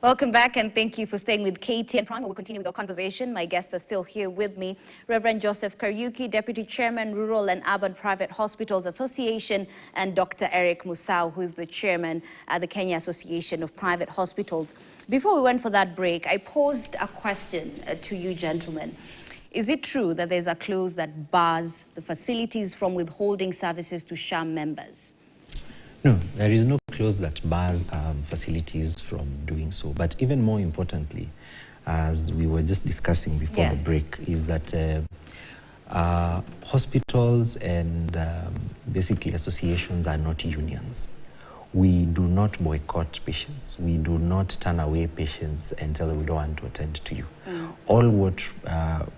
Welcome back, and thank you for staying with KTN Prime. We'll continue with our conversation. My guests are still here with me. Reverend Joseph Kariuki, Deputy Chairman, Rural and Urban Private Hospitals Association, and Dr. Eric Musau, who is the Chairman at the Kenya Association of Private Hospitals. Before we went for that break, I posed a question to you gentlemen. Is it true that there's a clause that bars the facilities from withholding services to SHA members? No, there is no clause that bars facilities from doing so. But even more importantly, as we were just discussing before the break, is that hospitals and basically associations are not unions. We do not boycott patients. We do not turn away patients and tell them we don't want to attend to you. All what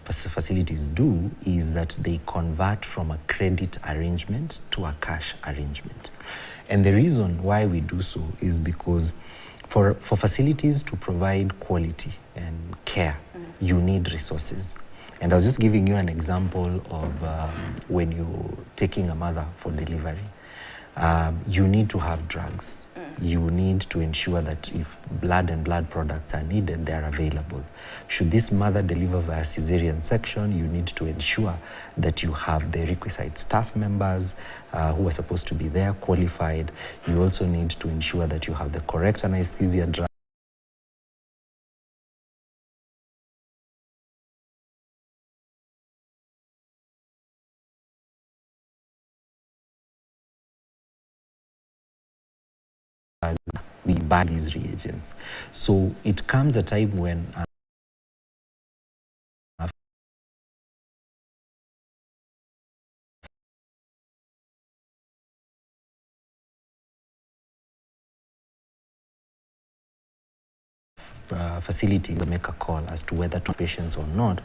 facilities do is that they convert from a credit arrangement to a cash arrangement. And the reason why we do so is because for facilities to provide quality and care, you need resources. And I was just giving you an example of when you're taking a mother for delivery. You need to have drugs. You need to ensure that if blood and blood products are needed, they are available. Should this mother deliver via cesarean section, you need to ensure that you have the requisite staff members who are supposed to be there, qualified. You also need to ensure that you have the correct anesthesia drug. We buy these reagents. So it comes a time when facility will make a call as to whether to patients or not.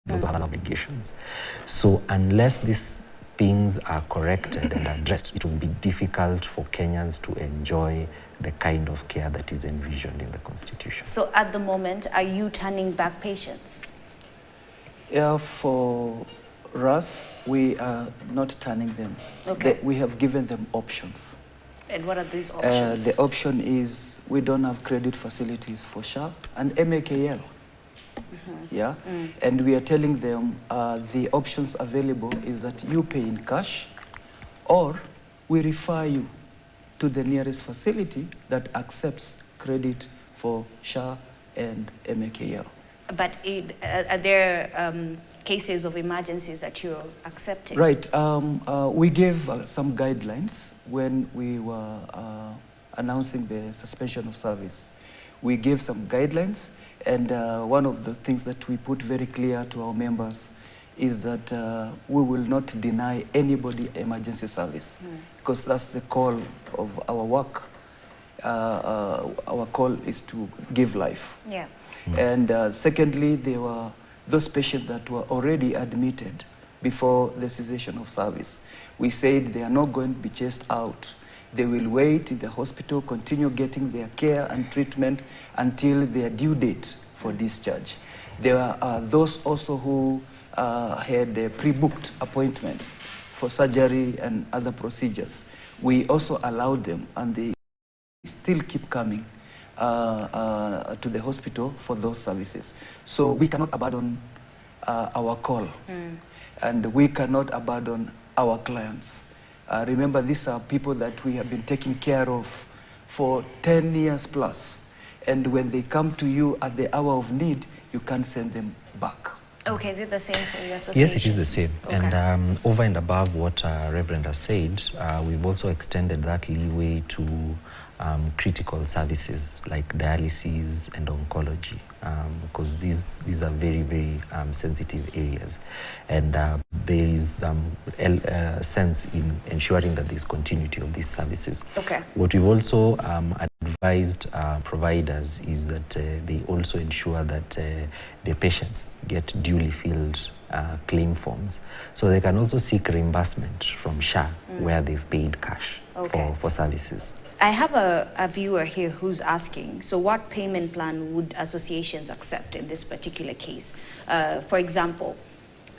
Those are obligations. So unless these things are corrected and addressed, it will be difficult for Kenyans to enjoy the kind of care that is envisioned in the Constitution. So at the moment, are you turning back patients? Yeah, for us, we are not turning them. Okay. We have given them options. And what are these options? The option is we don't have credit facilities for SHA and MAKL. Yeah, and we are telling them the options available is that you pay in cash, or we refer you to the nearest facility that accepts credit for SHA and MAKL. But are there cases of emergencies that you're accepting? Right. We gave some guidelines when we were announcing the suspension of service. We gave some guidelines, and one of the things that we put very clear to our members is that we will not deny anybody emergency service, because that's the call of our work. Our call is to give life. Yeah. And secondly, there were those patients that were already admitted before the cessation of service. We said they are not going to be chased out. They will wait in the hospital, continue getting their care and treatment until their due date for discharge. There are those also who had pre-booked appointments for surgery and other procedures. We also allowed them, and they still keep coming to the hospital for those services. So we cannot abandon our call, and we cannot abandon our clients. Remember, these are people that we have been taking care of for 10 years plus. And when they come to you at the hour of need, you can't send them back. Okay, is it the same for your association? Yes, it is the same. Okay. And over and above what Reverend has said, we've also extended that leeway to critical services like dialysis and oncology, because these are very, very sensitive areas. And there is sense in ensuring that there's continuity of these services. Okay. What we've also advised providers is that they also ensure that the patients get duly filled claim forms, so they can also seek reimbursement from SHA where they've paid cash for services. I have a viewer here who's asking, so what payment plan would associations accept in this particular case? For example,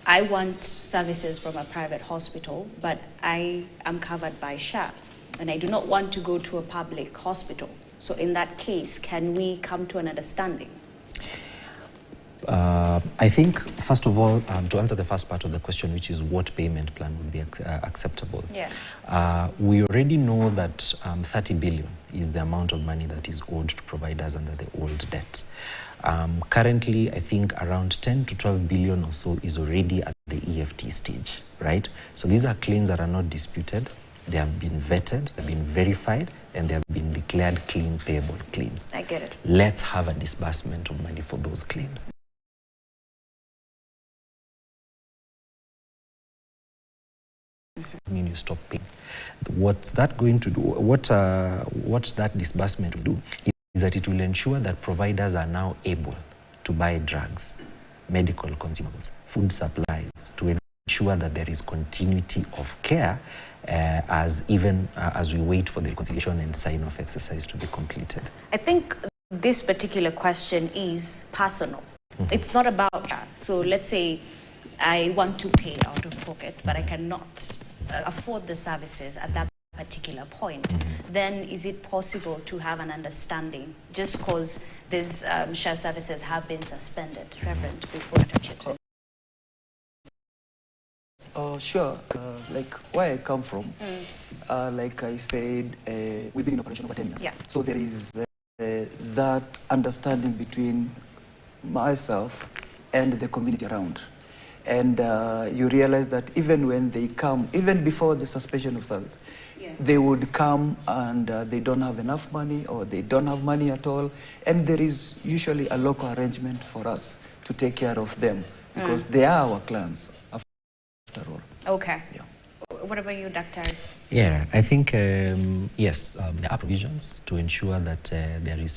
I want services from a private hospital, but I am covered by SHA, and I do not want to go to a public hospital. So in that case, can we come to an understanding? I think, first of all, to answer the first part of the question, which is what payment plan would be acceptable. Yeah. We already know that 30 billion is the amount of money that is owed to providers under the old debt. Currently, I think around 10 to 12 billion or so is already at the EFT stage, right? So these are claims that are not disputed. They have been vetted, they've been verified, and they have been declared clean payable claims. I get it. Let's have a disbursement of money for those claims. Mean you stop paying. What's that going to do? What that disbursement will do is that it will ensure that providers are now able to buy drugs, medical consumables, food supplies, to ensure that there is continuity of care as we wait for the reconciliation and sign-off exercise to be completed. I think this particular question is personal. It's not about that. So let's say I want to pay out of pocket, but I cannot afford the services at that particular point. Then is it possible to have an understanding just because these SHA services have been suspended? Reverend, before I touch it. Sure. Like where I come from, like I said, we've been in operation over 10 years. Yeah. So there is that understanding between myself and the community around. And you realize that even when they come, even before the suspension of service, they would come and they don't have enough money or they don't have money at all. And there is usually a local arrangement for us to take care of them because they are our clients after all. Okay. Yeah. What about you, Doctor? Yeah, I think, yes, there are provisions to ensure that there is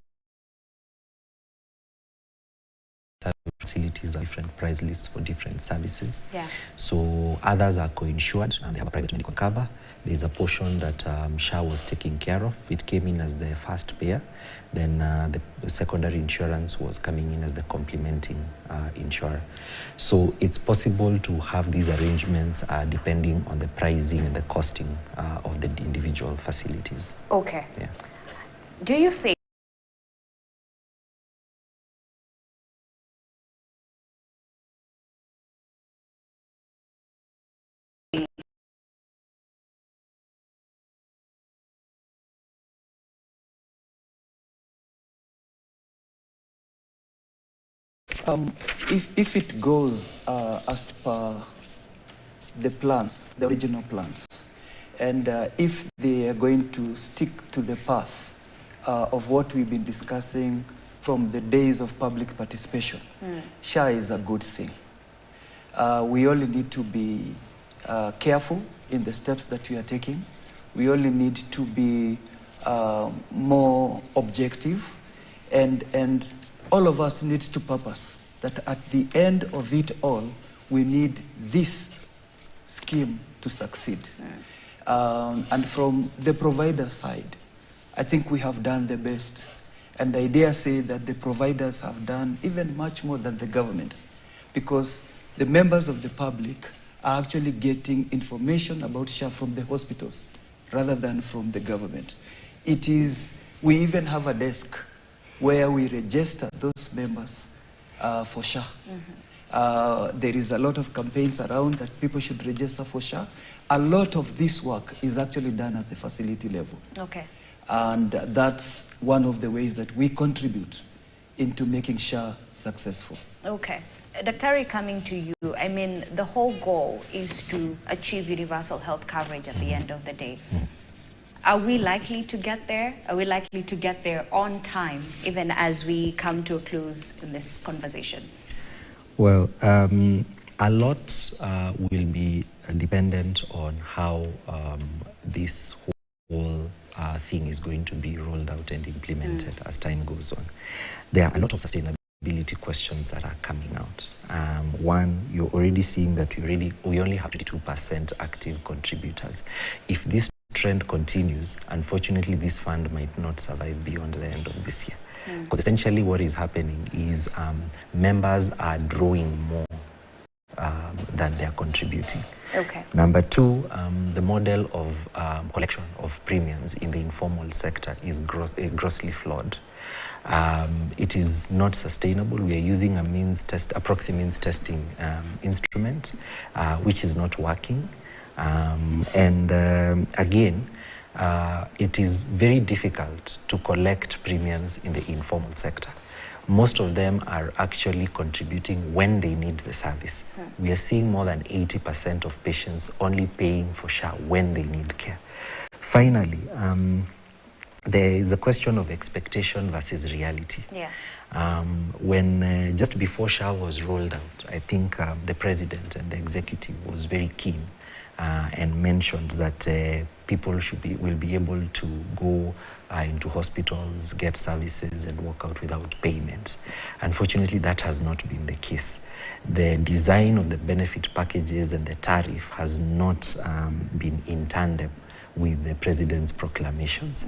facilities, different price lists for different services. Yeah. So others are co-insured and they have a private medical cover. There's a portion that SHA was taking care of. It came in as the first payer. Then the secondary insurance was coming in as the complementing insurer. So it's possible to have these arrangements depending on the pricing and the costing of the individual facilities. Okay. Yeah. Do you think if it goes as per the plans, the original plans, and if they are going to stick to the path of what we've been discussing from the days of public participation, SHA is a good thing. We only need to be careful in the steps that we are taking. We only need to be more objective, and all of us needs to purpose that at the end of it all, we need this scheme to succeed. And from the provider side, I think we have done the best. And I dare say that the providers have done even much more than the government, because the members of the public are actually getting information about SHA from the hospitals rather than from the government. We even have a desk where we register those members for SHA. There is a lot of campaigns around that people should register for SHA. A lot of this work is actually done at the facility level. Okay. And that's one of the ways that we contribute into making SHA successful. Okay. Dr. coming to you, I mean, the whole goal is to achieve universal health coverage at the end of the day. Are we likely to get there? Are we likely to get there on time, even as we come to a close in this conversation? Well, a lot will be dependent on how this whole thing is going to be rolled out and implemented as time goes on. There are a lot of sustainability questions that are coming out. One, you're already seeing that we only have 22% active contributors. If this trend continues, unfortunately, this fund might not survive beyond the end of this year. Because essentially what is happening is members are drawing more than they are contributing. Okay. Number two, the model of collection of premiums in the informal sector is grossly flawed. It is not sustainable. We are using a proxy means testing instrument, which is not working. Again, it is very difficult to collect premiums in the informal sector. Most of them are actually contributing when they need the service. We are seeing more than 80% of patients only paying for SHA when they need care. Finally, there is a question of expectation versus reality. Yeah. When just before SHA was rolled out, I think the president and the executive was very keen and mentioned that people will be able to go into hospitals, get services, and walk out without payment. Unfortunately, that has not been the case. The design of the benefit packages and the tariff has not been in tandem with the president's proclamations.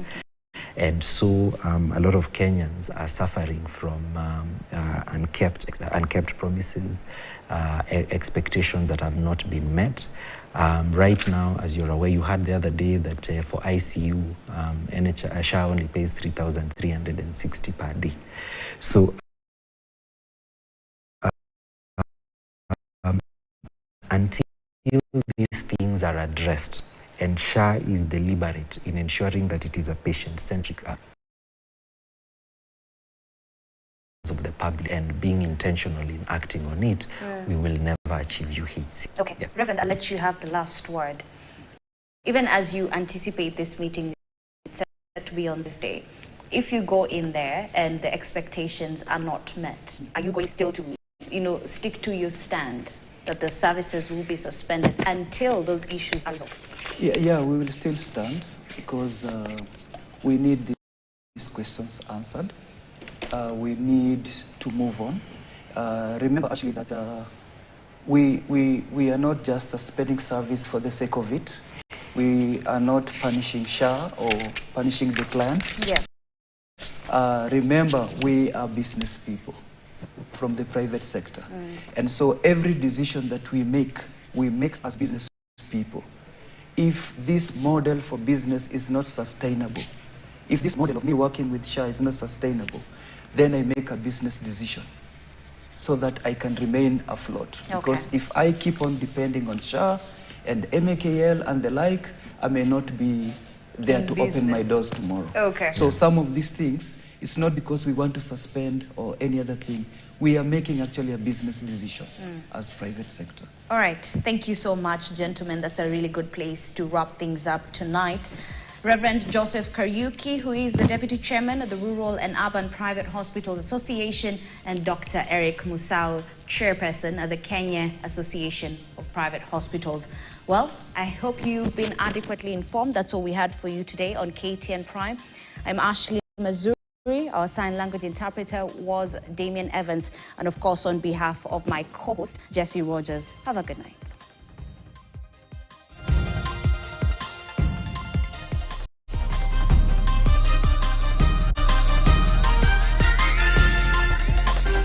And so a lot of Kenyans are suffering from unkept promises, expectations that have not been met. Right now, as you're aware, you heard the other day that for ICU, SHA only pays 3,360 per day. So until these things are addressed, and SHA is deliberate in ensuring that it is a patient-centric of the public and being intentional in acting on it, we will never achieve UHC. Okay, yeah. Reverend, I'll let you have the last word. Even as you anticipate this meeting set to be on this day, if you go in there and the expectations are not met, are you going still to, stick to your stand that the services will be suspended until those issues are resolved? Yeah, we will still stand because we need these questions answered. We need to move on. Remember actually that we are not just suspending service for the sake of it. We are not punishing SHA or punishing the client. Yeah. Remember, we are business people from the private sector. And so every decision that we make as business people. If this model for business is not sustainable, if this model of me working with SHA is not sustainable, then I make a business decision so that I can remain afloat. Okay. Because if I keep on depending on SHA and MAKL and the like, I may not be there to open my doors tomorrow. Okay. So some of these things, it's not because we want to suspend or any other thing. We are making actually a business decision as private sector. All right. Thank you so much, gentlemen. That's a really good place to wrap things up tonight. Reverend Joseph Kariuki, who is the Deputy Chairman of the Rural and Urban Private Hospitals Association, and Dr. Eric Musau, Chairperson of the Kenya Association of Private Hospitals. Well, I hope you've been adequately informed. That's all we had for you today on KTN Prime. I'm Ashley Mazuri. Our sign language interpreter was Damian Evans. And of course, on behalf of my co-host, Jesse Rogers, have a good night.